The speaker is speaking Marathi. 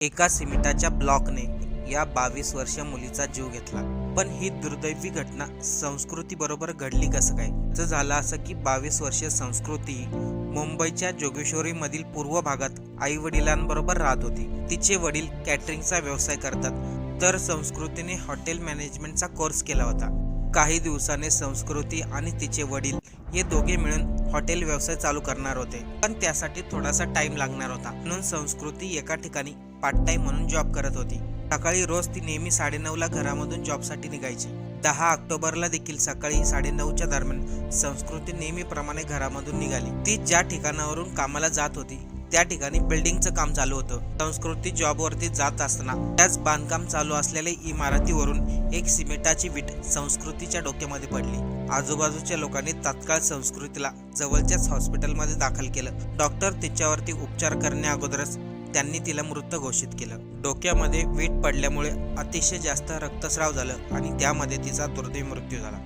एका सिमेंटाच्या ब्लॉकने या 22 वर्षीय मुलीचा जीव घेतला. पण ही दुर्दैवी घटना संस्कृती बरोबर घडली कसं काय? तर झालं असं की 22 वर्षीय संस्कृती मुंबईच्या जोगेश्वरी मधील पूर्व भागात आई वडिलांबरोबर राहत होती. तिचे वडील कॅटरिंगचा व्यवसाय करतात, तर संस्कृतीने हॉटेल मॅनेजमेंटचा कोर्स केला होता. काही दिवसाने संस्कृती आणि तिचे वडील हे दोघे मिळून हॉटेल व्यवसाय चालू करणार होते, पण त्यासाठी थोडासा टाइम लागणार होता. म्हणून संस्कृती एका ठिकाणी पार्ट टाइम म्हणून जॉब करत होती. सकाळी रोज ती नेहमी 9:30ला घरामधून जॉबसाठी निघायची. 10 ऑक्टोबरला देखील सकाळी 9:30च्या दरम्यान संस्कृती नेहमीप्रमाणे घरामधून निघाली. ती ज्या ठिकाणावरून कामाला जात होती त्या ठिकाणी बिल्डिंगचं काम चालू होतं. संस्कृती जॉबवरती जात असताना त्याच बांधकाम चालू असलेल्या इमारतीवरून एक सिमेंटाची वीट संस्कृतीच्या डोक्यामध्ये पडली. आजूबाजूच्या लोकांनी तात्काळ संस्कृतीला जवळच्याच हॉस्पिटलमध्ये दाखल केलं. डॉक्टर तिच्यावरती उपचार करण्याअगोदरच त्यांनी तिला मृत घोषित केलं. डोक्यामध्ये वीट पडल्यामुळे अतिशय जास्त रक्तस्राव झालं आणि त्यामध्ये तिचा दुर्दैवी मृत्यू झाला.